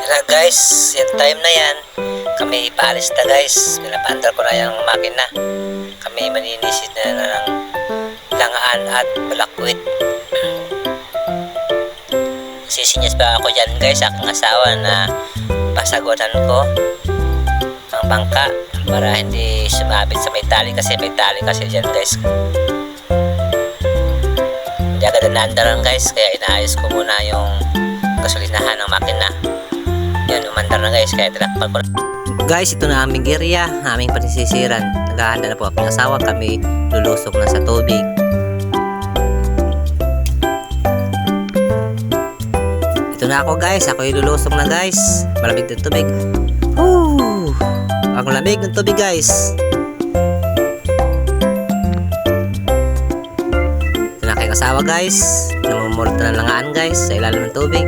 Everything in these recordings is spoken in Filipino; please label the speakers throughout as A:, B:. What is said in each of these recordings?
A: Na guys, yung time na yan, kami ipaalis na guys. Pinapaandar ko na yung makina. Kami maninisid na ng langaan at balakwit. Sisinyas pa ako dyan guys, aking asawa na pasagutan ko ang bangka para hindi sumabit sa may tali kasi dyan guys. Hindi agad naandaran guys, kaya inaayos ko muna yung gasolinahan ng makina. Yun, umandar na guys, kaya tinakpan ko na. Guys, ito na aming area, aming panisisiran. Naghahanda na po aking asawa, kami lulusok na sa tubig. Ito na ako guys, ako yung lulusok na guys. Malamig ng tubig. Woo! Ang lamig ng tubig guys. Ito na aking asawa guys. Namumulot na langaan guys sa ilalim ng tubig.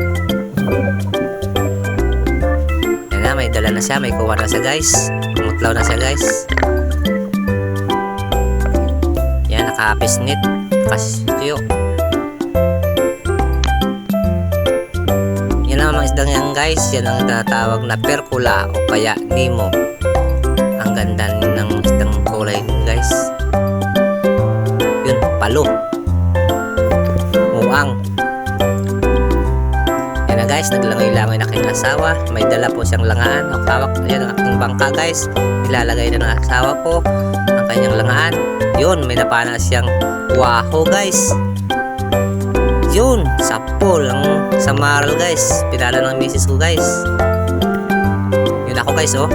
A: May dala na siya, may kuha na siya guys. Kumutlaw na siya guys. Yan, naka-pisnit, naka-sityo. Yan ang mga isdang yan guys. Yan ang tinatawag na perkula o kaya nemo. Ang ganda ng isdang kulay guys. Yun, palo, muang. Guys, naglangoy-langoy na aking asawa. May dala po siyang langaan o hawak. Ayan ang aking bangka guys. Ilalagay na ng asawa ko ang kanyang langaan. Yun, may napana siyang waho guys. Yun, sapol ang samaral guys. Pinala ng misis ko guys. Yun ako guys oh.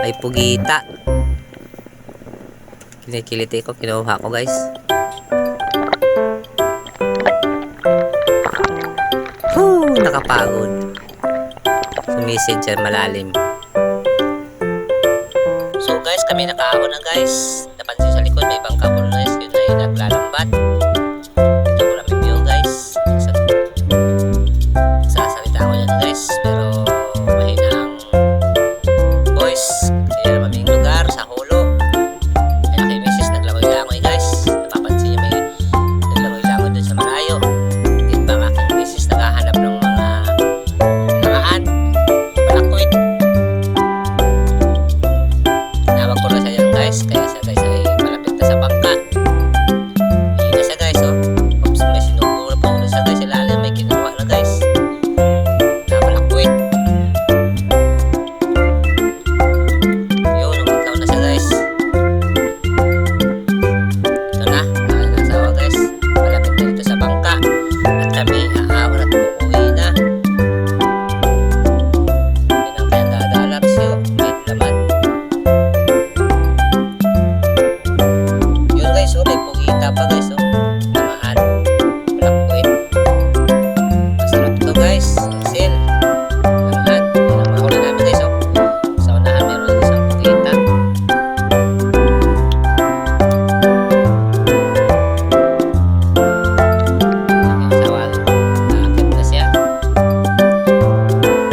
A: May pugita. Kinikiliti ko, kinuha ko guys. Nakapagod. Sumisid siya malalim. So guys, kami nakaahon na guys. Napansin sa likod may bangka po guys. Yun ay naglalambat. Ito ko lang review guys. Sasalita ko yan guys. Pero mahina ang voice. Kaya namaming lugar sa hulo. Kaya kay misis naglangoy-langoy guys. Napapansin niya may naglangoy-langoy dun sa malayo. Hindi ba ang aking misis naghahanap ng kaya siya guys ay malapit na sa bangka. Ayun na siya guys oh. Oops, may sinubo na pa ulo siya guys. Ilalim may ginawa na guys. Nabalakwit. Yun, umatlaw na siya guys. Ito na, aking asawa guys. Malapit na dito sa bangka. At kami aawan at uuwi na. Yun ang kaya dadalap siyo. May laman. So may pugita pa guys oh. Namaan. Balakwit. Masarap to guys. Excel. Namaan. Yan ang mahuli namin guys oh. Sa unahan meron isang pugita. Ang asawa. Nakakit na siya.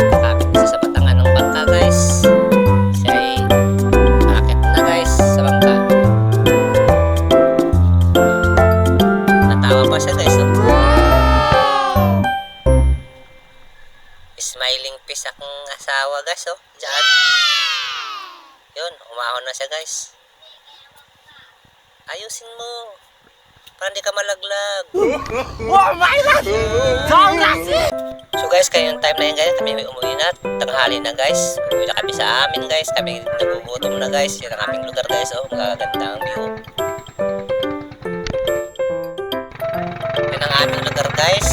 A: Nakakit na siya sa batangan ng bangka guys. Siya ay nakakit na guys sa bangka. Natawa pa siya guys oh. Smiling face akong asawa guys oh. Diyan. Yun, umahon na siya guys. Ayusin mo para hindi ka malaglag. Oh my God! So guys, kaya yung time na yan guys, kami may umuwi na. Tanghali na guys. Umuwi na kami sa amin guys. Kami nagugutom na guys. Yan ang aming lugar guys oh. Magaganda ang view. Yan ang aming lugar guys.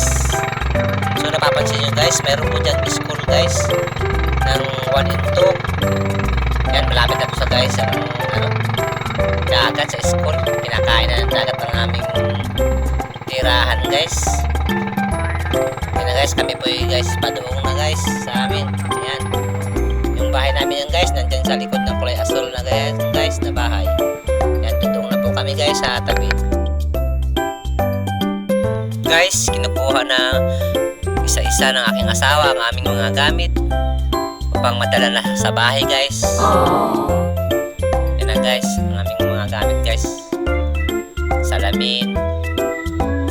A: So napapansin nyo guys, meron po dyan school guys ng 1 and 2. Yan, malapit na po sa guys ang dagat sa school. Kinakain na ng dagat ng aming tirahan guys. Yan na guys, kami po guys padoong na guys sa amin. Yan, yung bahay namin yan guys, nandyan sa likod ng kulay asol na guys na bahay. Yan, tutong na po kami guys sa tabi. Guys, kinukuha na isa-isa ng aking asawa ang aming mga gamit upang madala na sa bahay guys. Yan na guys, ang aming mga gamit guys. Salamin,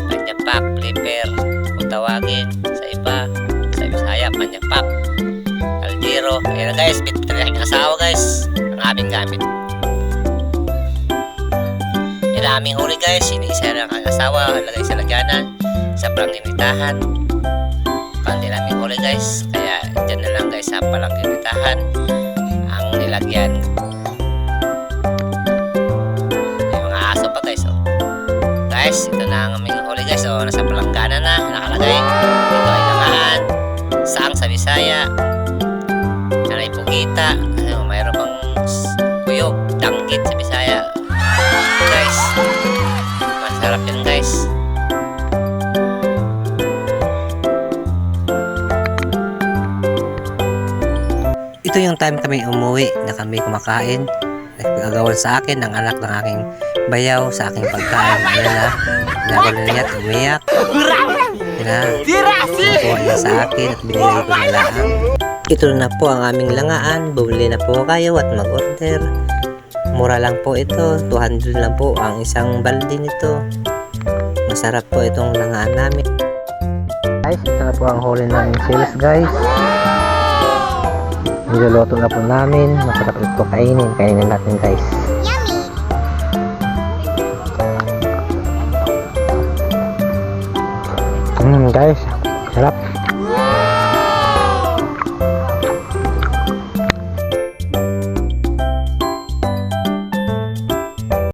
A: panyapak, clipper, kung tawagin sa iba, sa Bisaya, panyapak. Ayan na guys, bitbit na aking asawa guys. Ang aming gamit. Yan ang aming huli guys. Iniisa na ang asawa. Lagay sa lagyanan. Sa palanginitahan. Kandi namin huli guys. Kaya dyan na lang guys sa palanginitahan. Ang nilagyan. May mga aso pa guys. Oh. Guys, ito na ang aming huli guys. Oh, nasa palanggana na. Nakalagay. Ito ay langaan. Saang sa Bisaya. Ano ay pugita. Ano, mayroon pang kuyog. Danggit sa Bisaya. Guys, masarap yun guys. Ito yung time kami umuwi na kami kumakain. Nagpagagawan sa akin ng anak ng aking bayaw sa aking pagkain. Ayan na, nabalo niya at umiyak. Nakuha niya sa akin at binigay ko na lang. Ito na po ang aming langaan. Bumili na po kayo at mag-order. Mura lang po ito. 200 lang po ang isang balde nito. Masarap po itong langaan namin. Guys, ito na po ang huli namin sales guys. Niluluto na po namin. Masarap ito kainin. Kainin natin guys. Yummy! Guys, sarap.